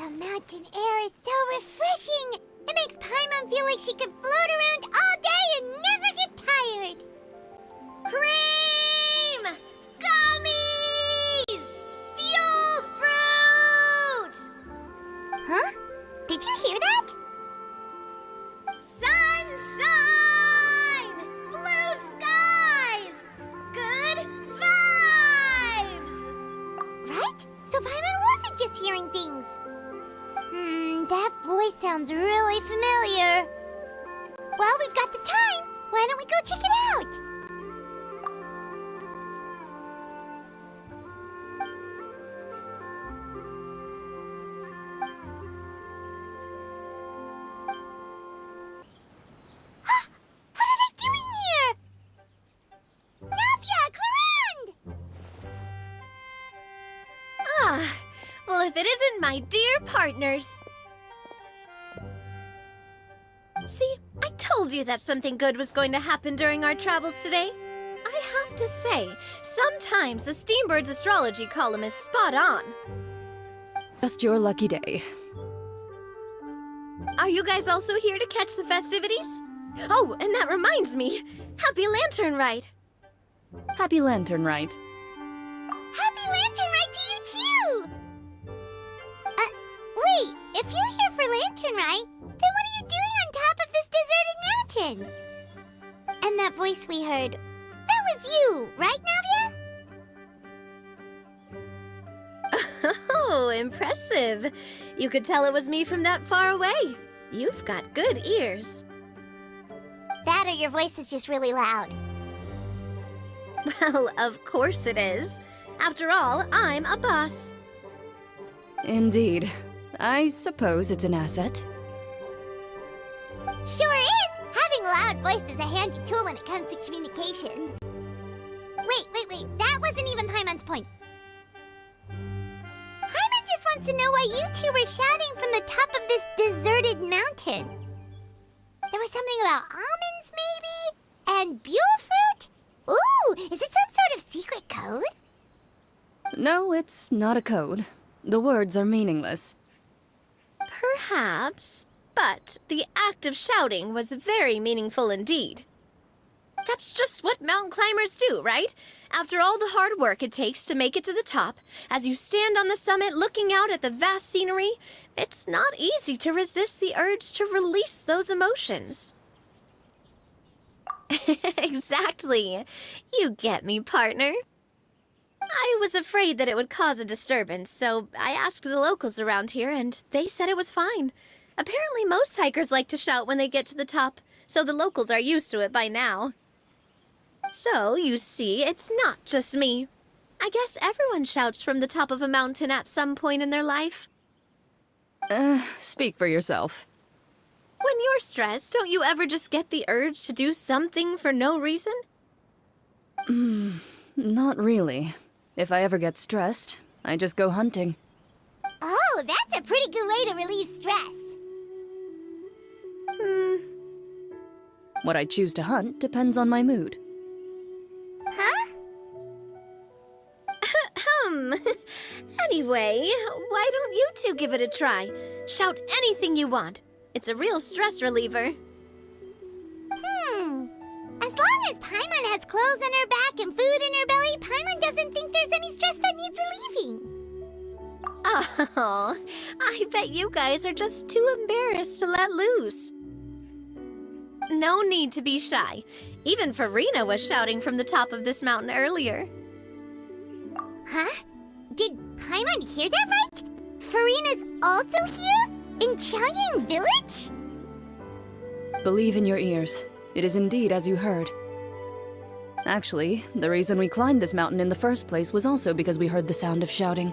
The mountain air is so refreshing! It makes Paimon feel like she could float around all day and never get tired! Cream! Gummies! Fuel fruit! Huh? Did you hear that? Sunshine! Blue skies! Good vibes! Right? So Paimon wasn't just hearing things. That voice sounds really familiar. Well, we've got the time. Why don't we go check it out? What are they doing here? Navia, Clarande! Well, if it isn't my dear partners. See, I told you that something good was going to happen during our travels today. I have to say, sometimes the Steambird's astrology column is spot on. Just your lucky day. Are you guys also here to catch the festivities? Oh, and that reminds me, Happy Lantern Rite! Happy Lantern Rite. Happy Lantern Rite to you too! Wait, if you're here for Lantern Rite, then what are you doing on top of this deserted mountain? And that voice we heard, that was you, right, Navia? Oh, impressive. You could tell it was me from that far away. You've got good ears. That or your voice is just really loud. Well, of course it is. After all, I'm a boss. Indeed. I suppose it's an asset. Sure is! Having a loud voice is a handy tool when it comes to communication. Wait. That wasn't even Paimon's point. Paimon just wants to know why you two were shouting from the top of this deserted mountain. There was something about almonds, maybe? And buell fruit? Ooh, is it some sort of secret code? No, it's not a code. The words are meaningless. Perhaps, but the act of shouting was very meaningful indeed. That's just what mountain climbers do, right? After all the hard work it takes to make it to the top, as you stand on the summit looking out at the vast scenery, it's not easy to resist the urge to release those emotions. Exactly. You get me, partner. I was afraid that it would cause a disturbance, so I asked the locals around here, and they said it was fine. Apparently most hikers like to shout when they get to the top, so the locals are used to it by now. So, you see, it's not just me. I guess everyone shouts from the top of a mountain at some point in their life. Speak for yourself. When you're stressed, don't you ever just get the urge to do something for no reason? Not really. If I ever get stressed, I just go hunting. Oh, that's a pretty good way to relieve stress. What I choose to hunt depends on my mood. Huh? Anyway, why don't you two give it a try? Shout anything you want. It's a real stress reliever. As long as Paimon has clothes on her back and food in her belly, Paimon doesn't think there's any stress that needs relieving. Oh, I bet you guys are just too embarrassed to let loose. No need to be shy. Even Farina was shouting from the top of this mountain earlier. Huh? Did Paimon hear that right? Farina's also here? In Qiaoying Village? Believe in your ears. It is indeed as you heard. Actually, the reason we climbed this mountain in the first place was also because we heard the sound of shouting.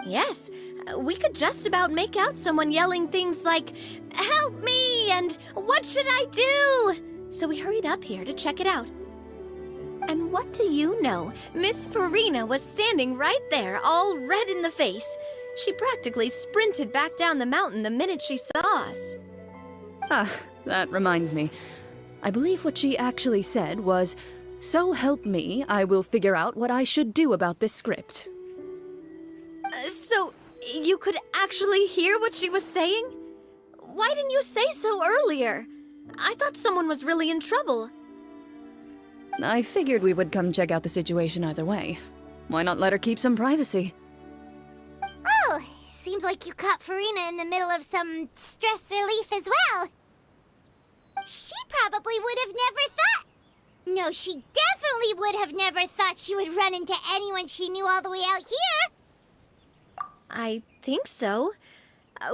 Yes, we could just about make out someone yelling things like, "Help me!" and "What should I do?" So we hurried up here to check it out. And what do you know? Miss Farina was standing right there, all red in the face. She practically sprinted back down the mountain the minute she saw us. Ah, that reminds me. I believe what she actually said was, "So help me, I will figure out what I should do about this script." So, You could actually hear what she was saying? Why didn't you say so earlier? I thought someone was really in trouble. I figured we would come check out the situation either way. Why not let her keep some privacy? Oh, seems like you caught Farina in the middle of some stress relief as well. She probably would have never thought... No, she definitely would have never thought she would run into anyone she knew all the way out here. I think so.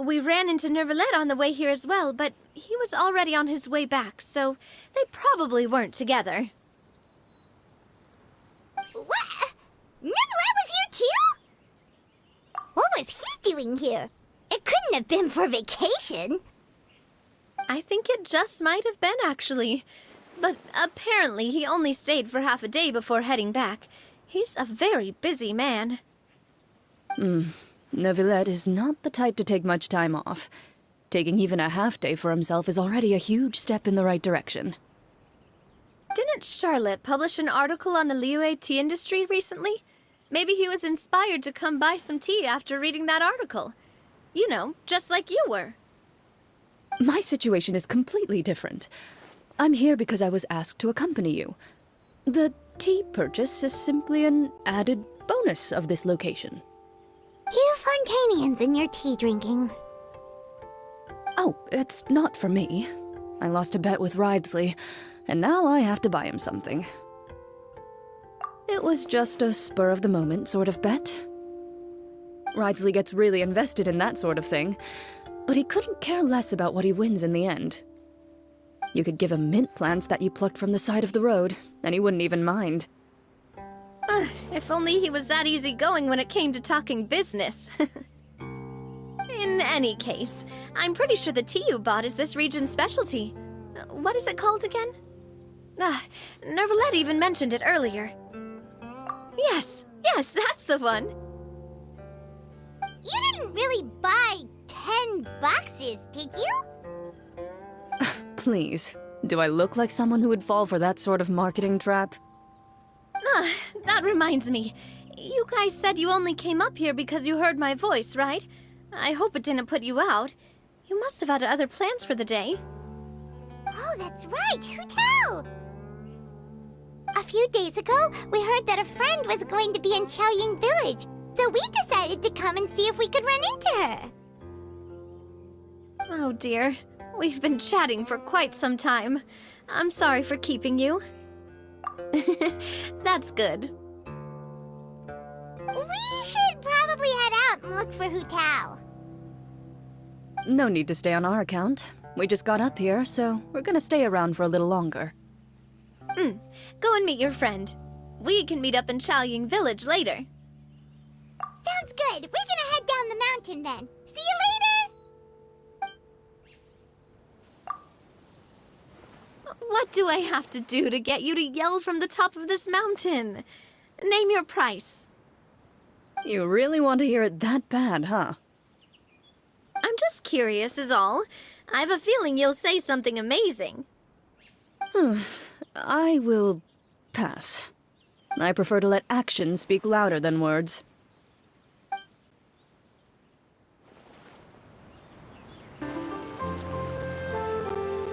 We ran into Nervalet on the way here as well, but he was already on his way back, so they probably weren't together. What? Nervalet was here too? What was he doing here? It couldn't have been for vacation. I think it just might have been, actually. But apparently he only stayed for half a day before heading back. He's a very busy man. Neuvillette is not the type to take much time off. Taking even a half day for himself is already a huge step in the right direction. Didn't Charlotte publish an article on the Liyue tea industry recently? Maybe he was inspired to come buy some tea after reading that article. You know, just like you were. My situation is completely different. I'm here because I was asked to accompany you. The tea purchase is simply an added bonus of this location. You Fontanians and your tea drinking. Oh, it's not for me. I lost a bet with Ridesley, and now I have to buy him something. It was just a spur-of-the-moment sort of bet. Ridesley gets really invested in that sort of thing, but he couldn't care less about what he wins in the end. You could give him mint plants that you plucked from the side of the road, and he wouldn't even mind. If only he was that easygoing when it came to talking business. In any case, I'm pretty sure the tea you bought is this region's specialty. What is it called again? Nervalet even mentioned it earlier. Yes, that's the one. You didn't really buy 10 boxes, did you? Please, do I look like someone who would fall for that sort of marketing trap? That reminds me. You guys said you only came up here because you heard my voice, right? I hope it didn't put you out. You must have had other plans for the day. Oh, that's right. Who tell? A few days ago, we heard that a friend was going to be in Qiaoying Village, so we decided to come and see if we could run into her. Oh dear. We've been chatting for quite some time. I'm sorry for keeping you. That's good. We should probably head out and look for Hu Tao. No need to stay on our account. We just got up here, so we're gonna stay around for a little longer. Go and meet your friend. We can meet up in Qiaoying Village later. Sounds good. We're gonna head down the mountain then. See you later! What do I have to do to get you to yell from the top of this mountain? Name your price. You really want to hear it that bad, huh? I'm just curious is all. I have a feeling you'll say something amazing. I will pass. I prefer to let actions speak louder than words.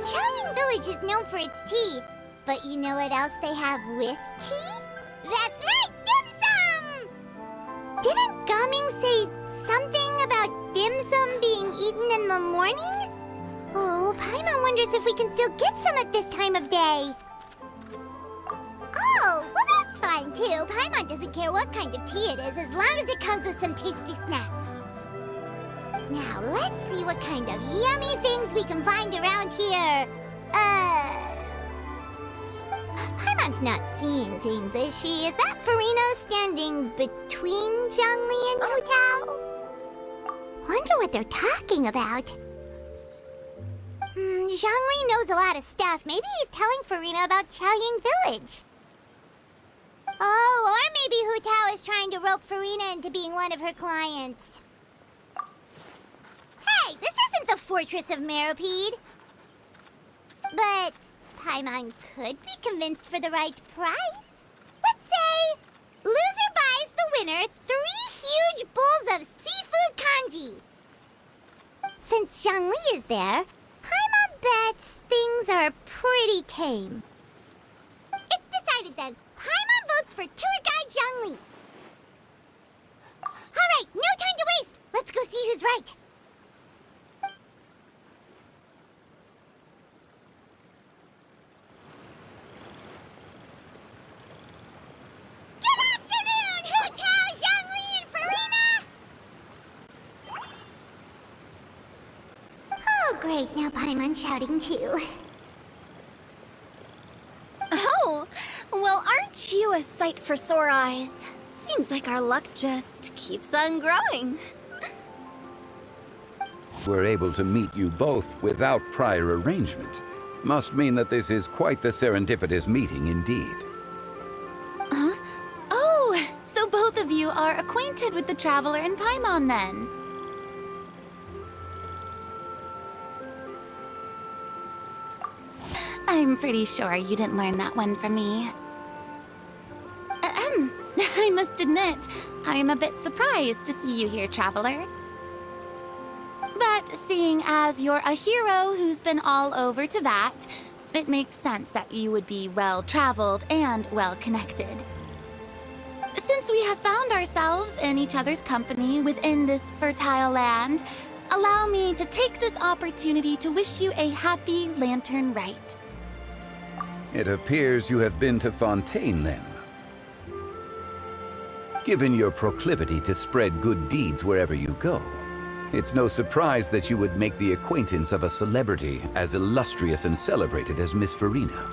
Qiaoying Village is known for its tea, but you know what else they have with tea? That's right, dim sum! Didn't Gaming say something about dim sum being eaten in the morning? Oh, Paimon wonders if we can still get some at this time of day. Oh, well that's fine too. Paimon doesn't care what kind of tea it is as long as it comes with some tasty snacks. Now, let's see what kind of yummy things we can find around here. Paimon's not seeing things, is she? Is that Farina standing between Zhangli and Hu Tao? Wonder what they're talking about. Zhangli knows a lot of stuff. Maybe he's telling Farina about Qiaoying Village. Oh, or maybe Hu Tao is trying to rope Farina into being one of her clients. Hey, this isn't the Fortress of Meropide. But Paimon could be convinced for the right price. Let's say loser buys the winner 3 huge bowls of seafood kanji. Since Zhongli is there, Paimon bets things are pretty tame. It's decided then. Paimon votes for tour guide Zhongli. All right, no time to waste. Let's go see who's right. Good afternoon, Hu Tao, Zhongli, and Farina! Oh, great, now Paimon's shouting too. Oh, well, aren't you a sight for sore eyes? Seems like our luck just keeps on growing. We're able to meet you both without prior arrangement. Must mean that this is quite the serendipitous meeting indeed. Huh? Oh, so both of you are acquainted with the Traveler and Paimon then? I'm pretty sure you didn't learn that one from me. Ahem. I must admit, I am a bit surprised to see you here, Traveler. But seeing as you're a hero who's been all over Teyvat, it makes sense that you would be well-traveled and well-connected. Since we have found ourselves in each other's company within this fertile land, allow me to take this opportunity to wish you a happy Lantern Rite. It appears you have been to Fontaine then. Given your proclivity to spread good deeds wherever you go, it's no surprise that you would make the acquaintance of a celebrity as illustrious and celebrated as Miss Farina.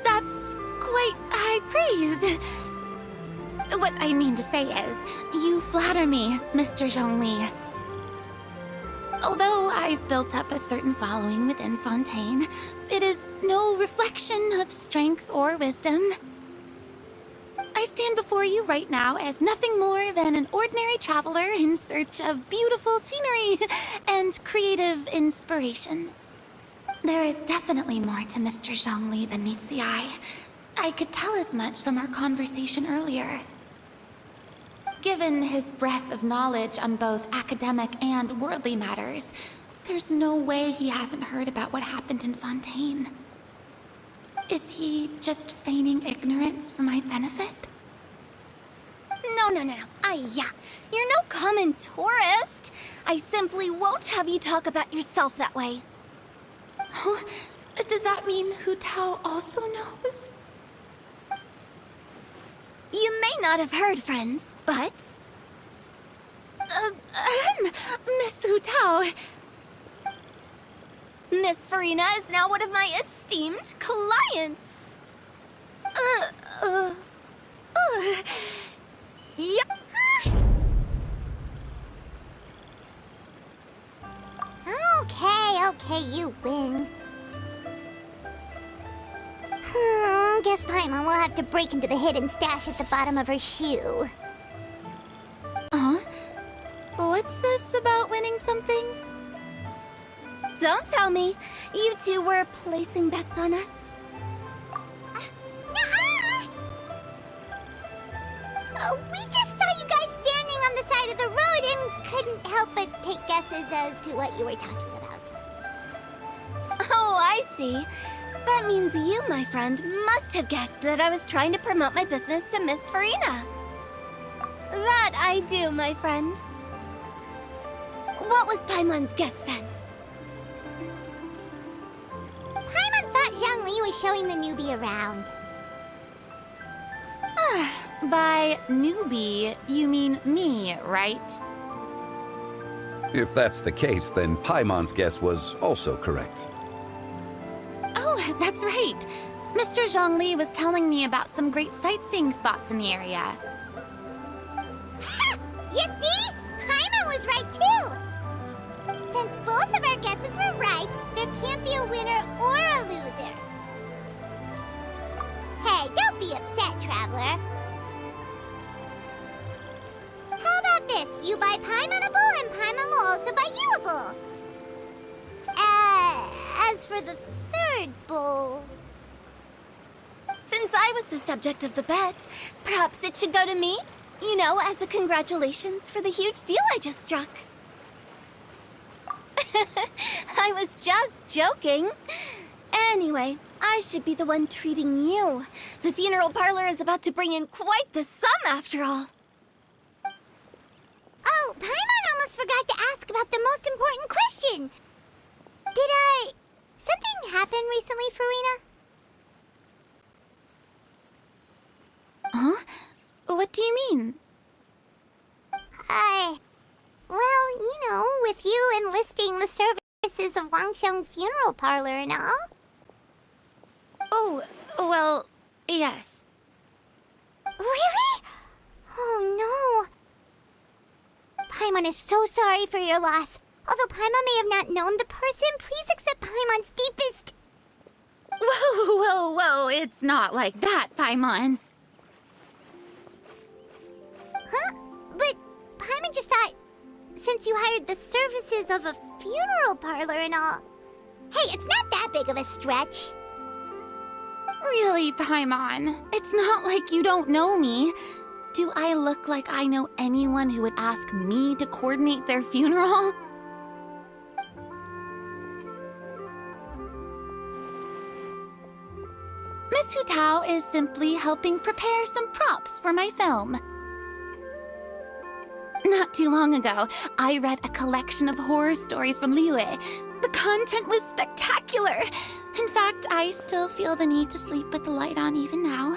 That's quite high praise. What I mean to say is, you flatter me, Mr. Zhongli. Although I've built up a certain following within Fontaine, it is no reflection of strength or wisdom. I stand before you right now as nothing more than an ordinary traveler in search of beautiful scenery and creative inspiration. There is definitely more to Mr. Zhongli than meets the eye. I could tell as much from our conversation earlier. Given his breadth of knowledge on both academic and worldly matters, there's no way he hasn't heard about what happened in Fontaine. Is he just feigning ignorance for my benefit? No. You're no common tourist. I simply won't have you talk about yourself that way. Huh? Does that mean Hu Tao also knows? You may not have heard, friends, but... Miss Hu Tao. Miss Farina is now one of my esteemed clients. Yep. Okay, you win. Guess Paimon will have to break into the hidden stash at the bottom of her shoe. Huh? What's this about winning something? Don't tell me. You two were placing bets on us. We just saw you guys standing on the side of the road and couldn't help but take guesses as to what you were talking about. Oh, I see. That means you, my friend, must have guessed that I was trying to promote my business to Miss Farina. That I do, my friend. What was Paimon's guess then? Paimon thought Zhongli was showing the newbie around. By newbie, you mean me, right? If that's the case, then Paimon's guess was also correct. Oh, that's right. Mr. Zhongli was telling me about some great sightseeing spots in the area. Ha! You see? Paimon was right too! Since both of our guesses were right, there can't be a winner or a loser. Hey, don't be upset, Traveler. How about this? You buy Paimon a bowl, and Paimon will also buy you a bowl. As for the third bowl... Since I was the subject of the bet, perhaps it should go to me? You know, as a congratulations for the huge deal I just struck. I was just joking. Anyway, I should be the one treating you. The funeral parlor is about to bring in quite the sum after all. Oh, Paimon almost forgot to ask about the most important question. Something happen recently, Farina? Huh? What do you mean? Well, you know, with you enlisting the services of Wangsheng Funeral Parlor and all. Oh, well, yes. Really? Oh, no. Paimon is so sorry for your loss. Although Paimon may have not known the person, please accept Paimon's deepest... Whoa, it's not like that, Paimon. Huh? But Paimon just thought, since you hired the services of a funeral parlor and all... Hey, it's not that big of a stretch. Really, Paimon? It's not like you don't know me. Do I look like I know anyone who would ask me to coordinate their funeral? Miss Hu Tao is simply helping prepare some props for my film. Not too long ago, I read a collection of horror stories from Liyue. The content was spectacular. In fact, I still feel the need to sleep with the light on even now.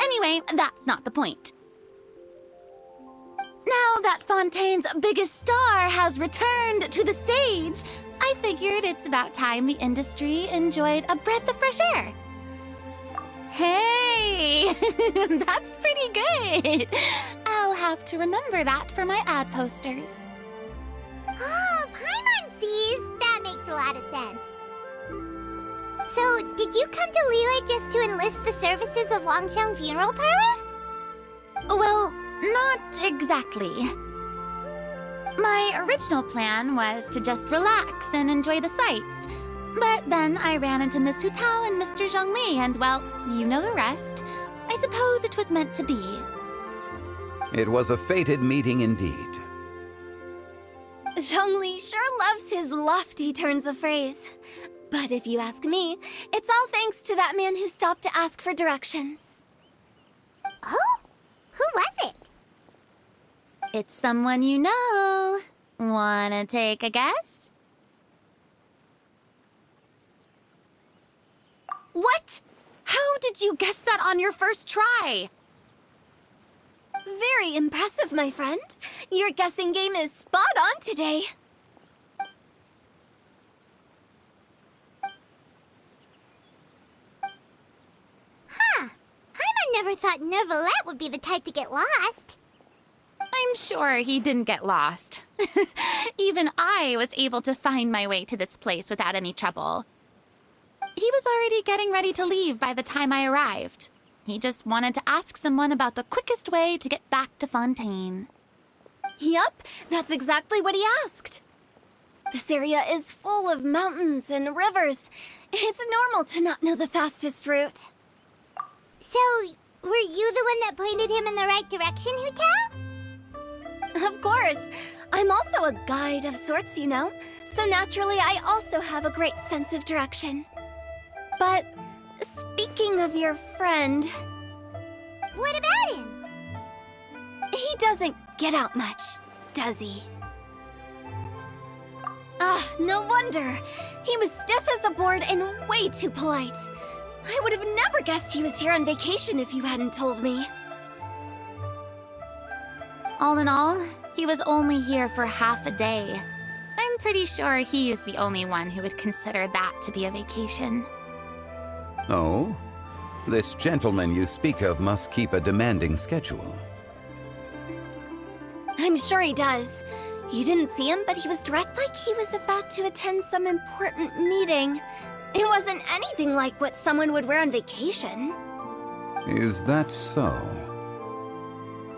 Anyway, that's not the point. Now that Fontaine's biggest star has returned to the stage, I figured it's about time the industry enjoyed a breath of fresh air. Hey, that's pretty good. I'll have to remember that for my ad posters. Oh, Paimon sees. That makes a lot of sense. So, did you come to Liyue just to enlist the services of Wangsheng Funeral Parlor? Well, not exactly. My original plan was to just relax and enjoy the sights. But then I ran into Miss Hu Tao and Mr. Zhongli, and well, you know the rest. I suppose it was meant to be. It was a fated meeting indeed. Zhongli sure loves his lofty turns of phrase. But if you ask me, it's all thanks to that man who stopped to ask for directions. Oh? Who was it? It's someone you know. Wanna take a guess? What? How did you guess that on your first try? Very impressive, my friend. Your guessing game is spot on today. Huh. Paimon never thought Neuvillette would be the type to get lost. I'm sure he didn't get lost. Even I was able to find my way to this place without any trouble. He was already getting ready to leave by the time I arrived. He just wanted to ask someone about the quickest way to get back to Fontaine. Yup, that's exactly what he asked. This area is full of mountains and rivers. It's normal to not know the fastest route. So, were you the one that pointed him in the right direction, Hu Tao? Of course. I'm also a guide of sorts, you know. So naturally, I also have a great sense of direction. But speaking of your friend... What about him? He doesn't get out much, does he? Ah, no wonder. He was stiff as a board and way too polite. I would have never guessed he was here on vacation if you hadn't told me. All in all, he was only here for half a day. I'm pretty sure he is the only one who would consider that to be a vacation. Oh? This gentleman you speak of must keep a demanding schedule. I'm sure he does. You didn't see him, but he was dressed like he was about to attend some important meeting. It wasn't anything like what someone would wear on vacation. Is that so?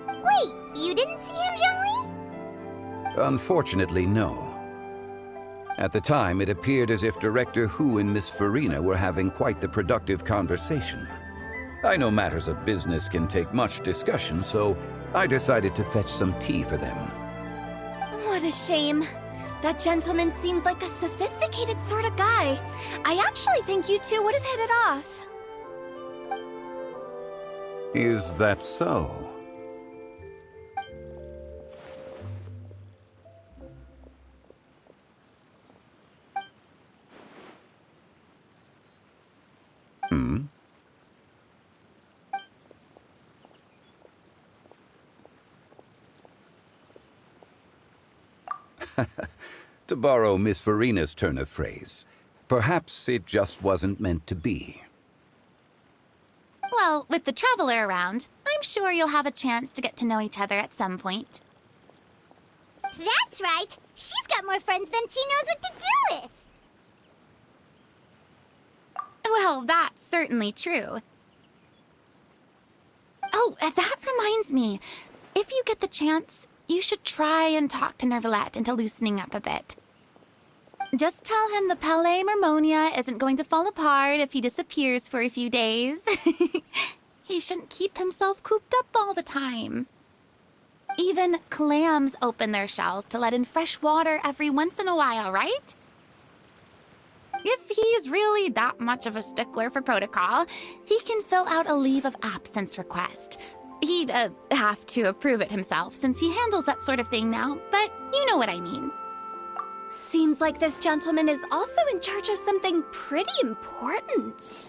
Wait, you didn't see him, Zhongli? Unfortunately, no. At the time, it appeared as if Director Hu and Miss Farina were having quite the productive conversation. I know matters of business can take much discussion, so I decided to fetch some tea for them. What a shame. That gentleman seemed like a sophisticated sort of guy. I actually think you two would have hit it off. Is that so? To borrow Miss Farina's turn of phrase, perhaps it just wasn't meant to be. Well, with the traveler around, I'm sure you'll have a chance to get to know each other at some point. That's right. She's got more friends than she knows what to do with. Well, that's certainly true. Oh, that reminds me. If you get the chance, you should try and talk to Nervalette into loosening up a bit. Just tell him the Palais Mermonia isn't going to fall apart if he disappears for a few days. He shouldn't keep himself cooped up all the time. Even clams open their shells to let in fresh water every once in a while, right? If he's really that much of a stickler for protocol, he can fill out a leave of absence request. He'd have to approve it himself since he handles that sort of thing now, but you know what I mean. Seems like this gentleman is also in charge of something pretty important.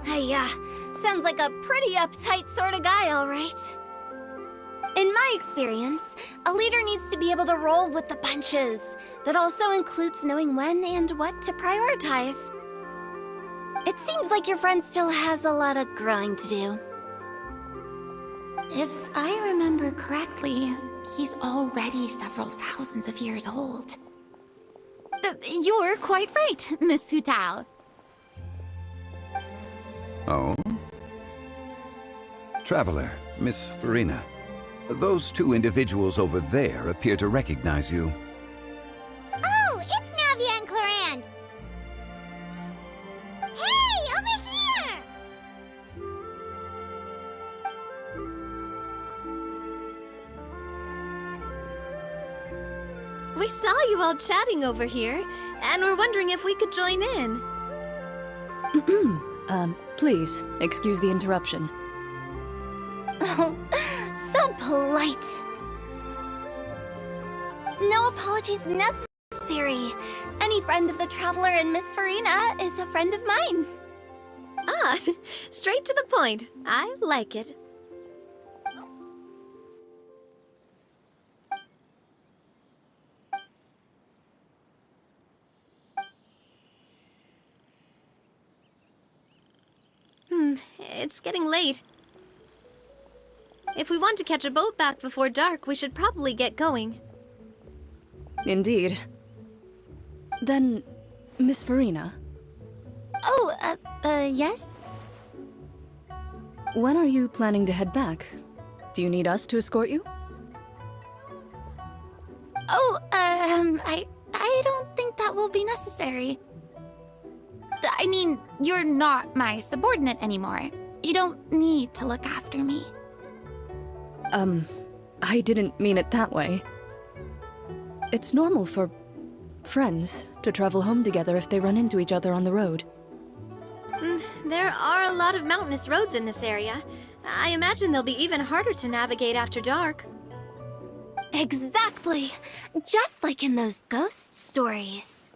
Hey, sounds like a pretty uptight sort of guy, all right. In my experience, a leader needs to be able to roll with the punches. That also includes knowing when and what to prioritize. It seems like your friend still has a lot of growing to do. If I remember correctly, he's already several thousands of years old. You're quite right, Miss Hutao. Oh? Traveler, Miss Farina. Those two individuals over there appear to recognize you. Oh, it's Navia and Clarand. Hey, over here! We saw you all chatting over here, and we're wondering if we could join in. Please, excuse the interruption. Oh, so polite. No apologies necessary. Any friend of the Traveler and Miss Farina is a friend of mine. Ah, straight to the point. I like it. It's getting late. If we want to catch a boat back before dark, we should probably get going. Indeed. Then, Miss Farina, Oh, yes? when are you planning to head back? Do you need us to escort you? Oh, I don't think that will be necessary. I mean, you're not my subordinate anymore. You don't need to look after me. I didn't mean it that way. It's normal for friends to travel home together if they run into each other on the road. There are a lot of mountainous roads in this area. I imagine they'll be even harder to navigate after dark. Exactly! Just like in those ghost stories.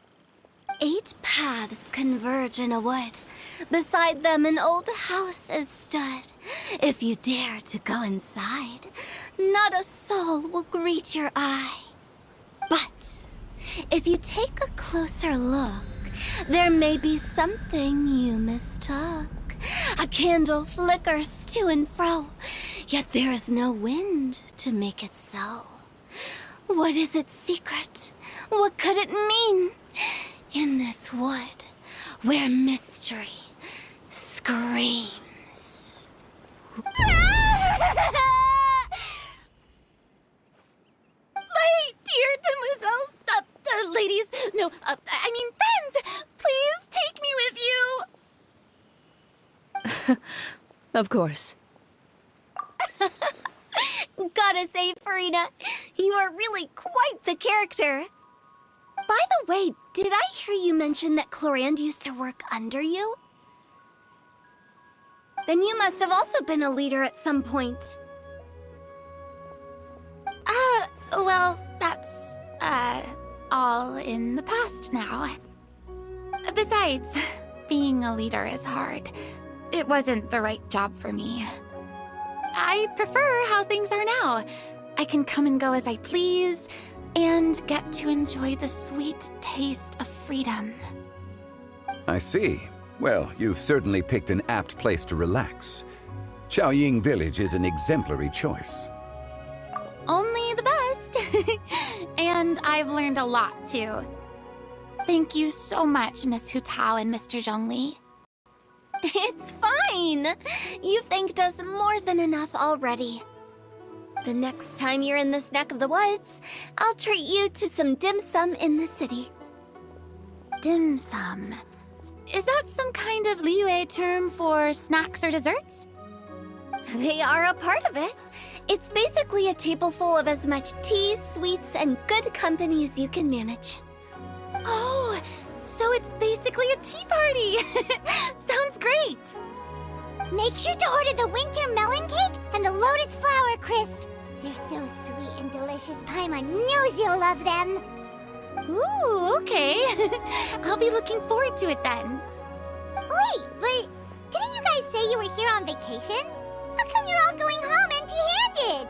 8 paths converge in a wood. Beside them an old house is stood. If you dare to go inside, not a soul will greet your eye. But if you take a closer look, there may be something you mistook. A candle flickers to and fro, yet there is no wind to make it so. What is its secret? What could it mean? In this wood, where mystery screams. My dear demoiselles, ladies, no, I mean friends! Please take me with you! Of course. Gotta say, Farina, you are really quite the character. By the way, did I hear you mention that Clorand used to work under you? Then you must have also been a leader at some point. Well, that's, all in the past now. Besides, being a leader is hard. It wasn't the right job for me. I prefer how things are now. I can come and go as I please, and get to enjoy the sweet taste of freedom. I see. Well, you've certainly picked an apt place to relax. Xiaoying Village is an exemplary choice. Only the best. And I've learned a lot, too. Thank you so much, Miss Hu Tao and Mr. Zhongli. It's fine. You've thanked us more than enough already. The next time you're in this neck of the woods, I'll treat you to some dim sum in the city. Dim sum. Is that some kind of Liyue term for snacks or desserts? They are a part of it. It's basically a table full of as much tea, sweets, and good company as you can manage. Oh, so it's basically a tea party! Sounds great! Make sure to order the winter melon cake and the lotus flower crisp. They're so sweet and delicious. Paimon knows you'll love them. Ooh, okay. I'll be looking forward to it then. Wait, but didn't you guys say you were here on vacation? How come you're all going home empty-handed?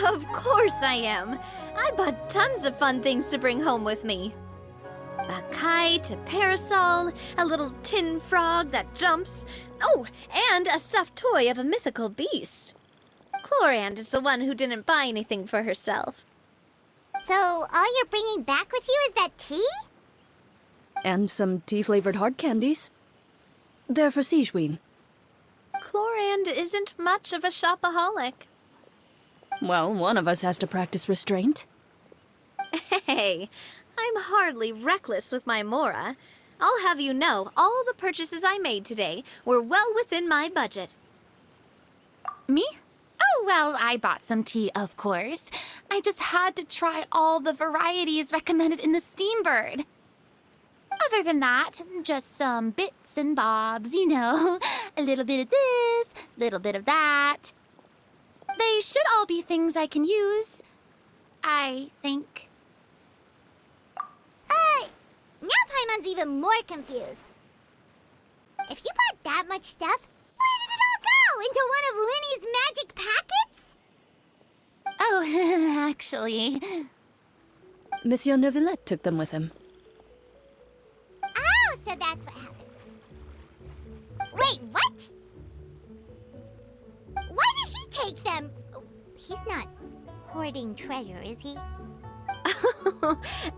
Of course I am. I bought tons of fun things to bring home with me. A kite, a parasol, a little tin frog that jumps. Oh, and a stuffed toy of a mythical beast. Clorand is the one who didn't buy anything for herself. So all you're bringing back with you is that tea? And some tea-flavored hard candies. They're for Sigewin. Clorand isn't much of a shopaholic. Well, one of us has to practice restraint. Hey, I'm hardly reckless with my Mora. I'll have you know, all the purchases I made today were well within my budget. Me? Oh, well, I bought some tea, of course. I just had to try all the varieties recommended in the Steambird. Other than that, just some bits and bobs, you know. A little bit of this, little bit of that. They should all be things I can use, I think. Now Paimon's even more confused. If you bought that much stuff, where did it all go? Into one of Linny's magic packets? Oh, actually... Monsieur Neuvillette took them with him. Oh, so that's what happened. Wait, what? Why did he take them? He's not hoarding treasure, is he?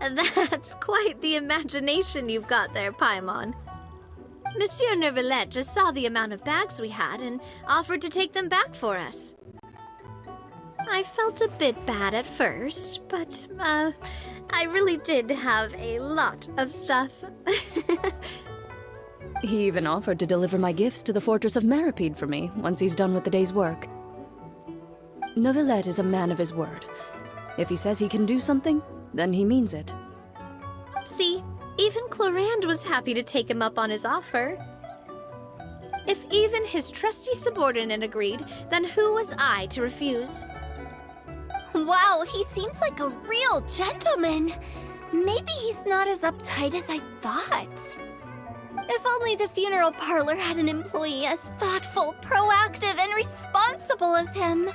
That's quite the imagination you've got there, Paimon. Monsieur Neuvillette just saw the amount of bags we had and offered to take them back for us. I felt a bit bad at first, but, I really did have a lot of stuff. He even offered to deliver my gifts to the Fortress of Meripede for me once he's done with the day's work. Neuvillette is a man of his word. If he says he can do something, then he means it. See, even Clorand was happy to take him up on his offer. If even his trusty subordinate agreed, then who was I to refuse? Wow, he seems like a real gentleman. Maybe he's not as uptight as I thought. If only the funeral parlor had an employee as thoughtful, proactive, and responsible as him.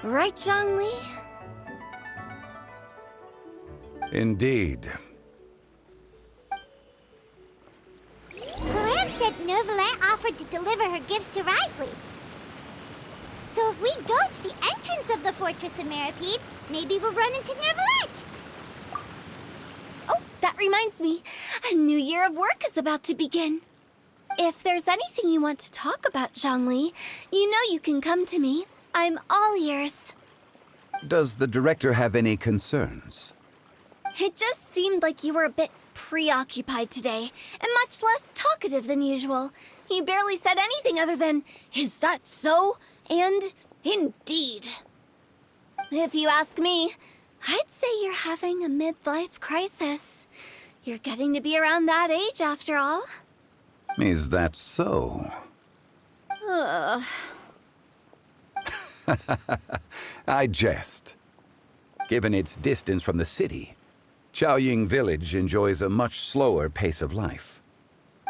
Right, Zhongli? Indeed. Clem said Neuvillette offered to deliver her gifts to Risley. So if we go to the entrance of the Fortress of Meripede, maybe we'll run into Neuvillette. Oh, that reminds me. A new year of work is about to begin. If there's anything you want to talk about, Zhongli, you know you can come to me. I'm all ears. Does the director have any concerns? It just seemed like you were a bit preoccupied today, and much less talkative than usual. You barely said anything other than, "Is that so?" and "Indeed." If you ask me, I'd say you're having a midlife crisis. You're getting to be around that age after all. Is that so? Ugh. I jest. Given its distance from the city, Chaoying Village enjoys a much slower pace of life.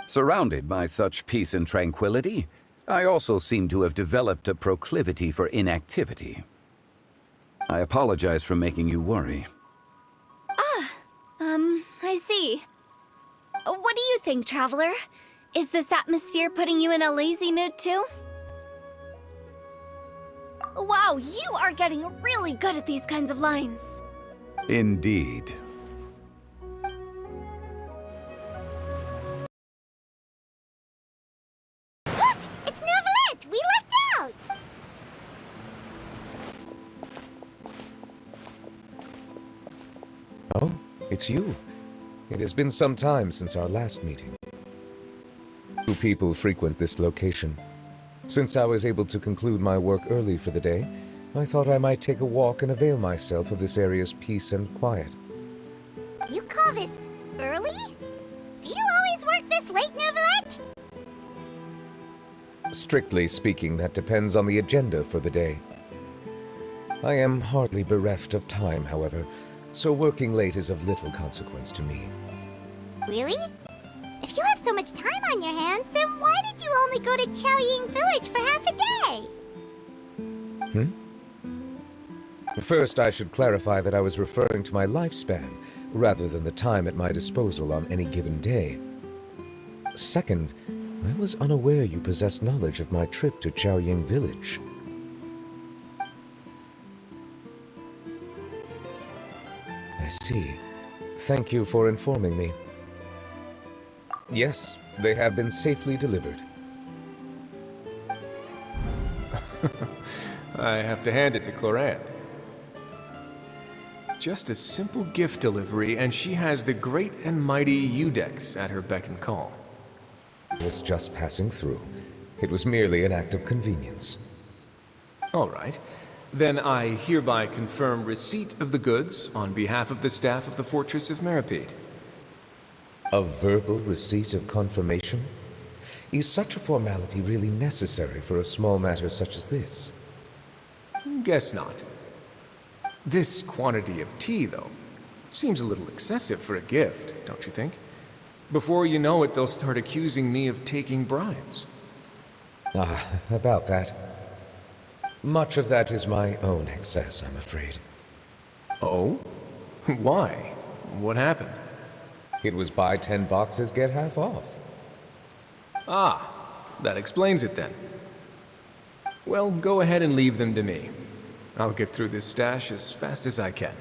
Surrounded by such peace and tranquility, I also seem to have developed a proclivity for inactivity. I apologize for making you worry. I see. What do you think, Traveler? Is this atmosphere putting you in a lazy mood too? Wow, you are getting really good at these kinds of lines. Indeed. Look! It's Neuvillette! We lucked out! Oh, it's you. It has been some time since our last meeting. Two people frequent this location. Since I was able to conclude my work early for the day, I thought I might take a walk and avail myself of this area's peace and quiet. You call this early? Do you always work this late, Neuvillette? Strictly speaking, that depends on the agenda for the day. I am hardly bereft of time, however, so working late is of little consequence to me. Really? If you have so much time on your hands, then why did you only go to Chaoying Village for half a day? First, I should clarify that I was referring to my lifespan, rather than the time at my disposal on any given day. Second, I was unaware you possessed knowledge of my trip to Chaoying Village. I see. Thank you for informing me. Yes, they have been safely delivered. I have to hand it to Corak. Just a simple gift delivery, and she has the great and mighty Udex at her beck and call. I was just passing through. It was merely an act of convenience. All right. Then I hereby confirm receipt of the goods on behalf of the staff of the Fortress of Meripede. A verbal receipt of confirmation? Is such a formality really necessary for a small matter such as this? Guess not. This quantity of tea, though, seems a little excessive for a gift, don't you think? Before you know it, they'll start accusing me of taking bribes. Ah, about that. Much of that is my own excess, I'm afraid. Oh? Why? What happened? It was buy 10 boxes, get half off. Ah, that explains it then. Well, go ahead and leave them to me. I'll get through this stash as fast as I can.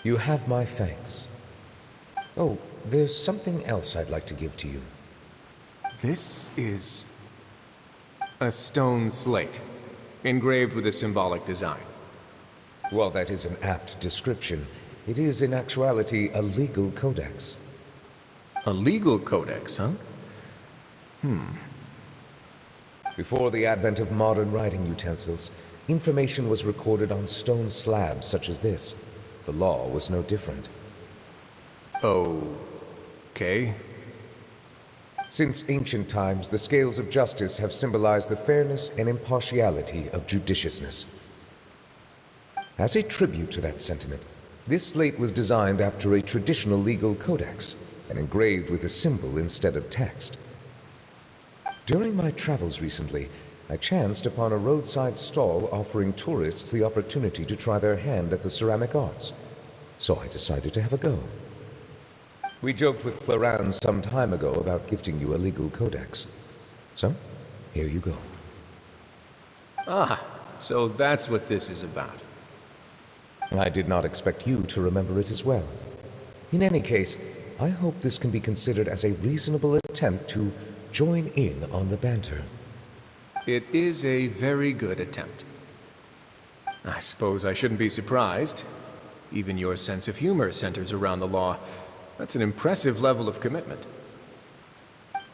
You have my thanks. Oh, there's something else I'd like to give to you. This is a stone slate, engraved with a symbolic design. While that is an apt description, it is in actuality a legal codex. A legal codex, huh? Before the advent of modern writing utensils, information was recorded on stone slabs such as this. The law was no different. Okay. Since ancient times, the scales of justice have symbolized the fairness and impartiality of judiciousness. As a tribute to that sentiment, this slate was designed after a traditional legal codex and engraved with a symbol instead of text. During my travels recently, I chanced upon a roadside stall offering tourists the opportunity to try their hand at the ceramic arts, so I decided to have a go. We joked with Claran some time ago about gifting you a legal codex. So, here you go. Ah, so that's what this is about. I did not expect you to remember it as well. In any case, I hope this can be considered as a reasonable attempt to join in on the banter. It is a very good attempt. I suppose I shouldn't be surprised. Even your sense of humor centers around the law. That's an impressive level of commitment.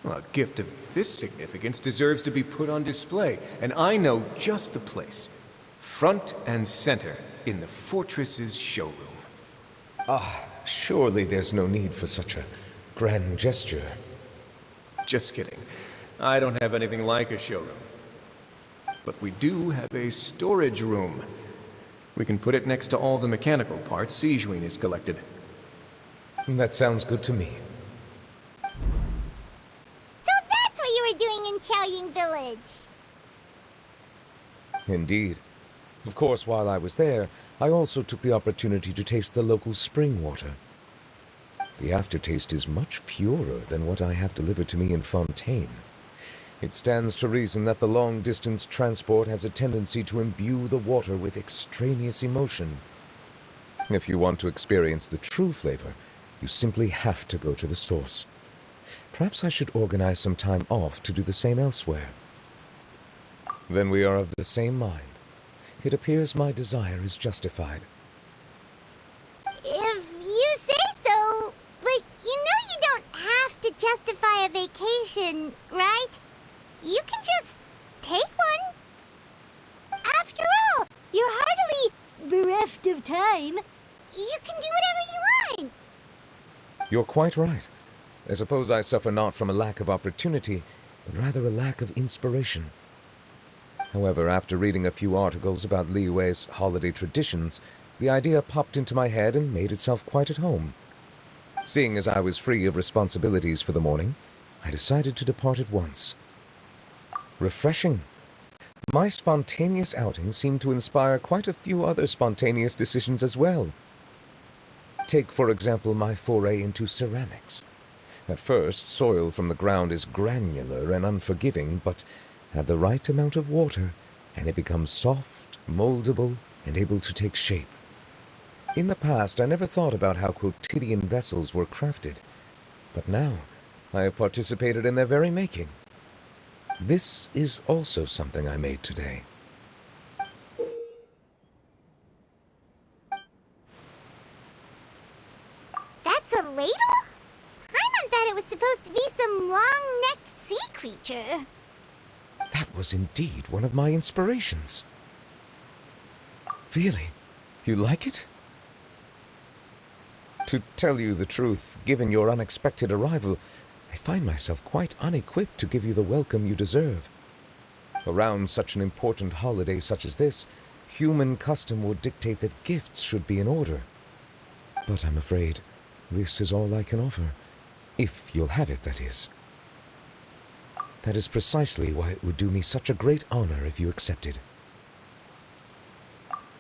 Well, a gift of this significance deserves to be put on display, and I know just the place. Front and center in the fortress's showroom. Surely there's no need for such a grand gesture. Just kidding. I don't have anything like a showroom. But we do have a storage room. We can put it next to all the mechanical parts Sijuin has collected. That sounds good to me. So that's what you were doing in Chaoying Village. Indeed. Of course, while I was there, I also took the opportunity to taste the local spring water. The aftertaste is much purer than what I have delivered to me in Fontaine. It stands to reason that the long-distance transport has a tendency to imbue the water with extraneous emotion. If you want to experience the true flavor, you simply have to go to the source. Perhaps I should organize some time off to do the same elsewhere. Then we are of the same mind. It appears my desire is justified. If you say so, but you know you don't have to justify a vacation, right? You can just take one. After all, you're hardly bereft of time. You can do whatever you want. You're quite right. I suppose I suffer not from a lack of opportunity, but rather a lack of inspiration. However, after reading a few articles about Liyue's holiday traditions, the idea popped into my head and made itself quite at home. Seeing as I was free of responsibilities for the morning, I decided to depart at once. Refreshing. My spontaneous outing seemed to inspire quite a few other spontaneous decisions as well. Take, for example, my foray into ceramics. At first, soil from the ground is granular and unforgiving, but add the right amount of water, and it becomes soft, moldable, and able to take shape. In the past, I never thought about how quotidian vessels were crafted, but now I have participated in their very making. This is also something I made today. That's a ladle? Paimon thought it was supposed to be some long-necked sea creature. That was indeed one of my inspirations. Really? You like it? To tell you the truth, given your unexpected arrival, I find myself quite unequipped to give you the welcome you deserve. Around such an important holiday such as this, human custom would dictate that gifts should be in order. But I'm afraid this is all I can offer. If you'll have it, that is. That is precisely why it would do me such a great honor if you accepted.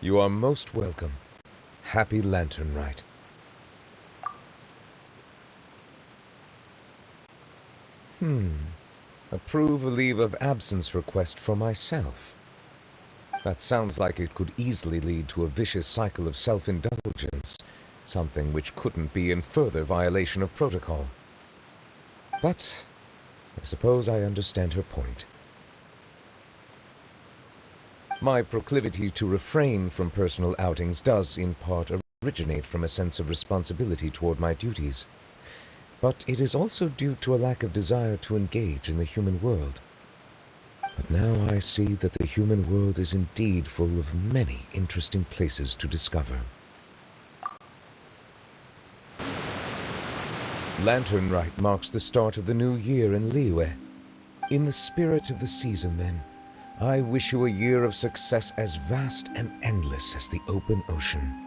You are most welcome. Happy Lantern Rite. Approve a leave of absence request for myself. That sounds like it could easily lead to a vicious cycle of self-indulgence, something which couldn't be in further violation of protocol. But I suppose I understand her point. My proclivity to refrain from personal outings does, in part, originate from a sense of responsibility toward my duties. But it is also due to a lack of desire to engage in the human world. But now I see that the human world is indeed full of many interesting places to discover. Lantern Rite marks the start of the new year in Liyue. In the spirit of the season, then, I wish you a year of success as vast and endless as the open ocean.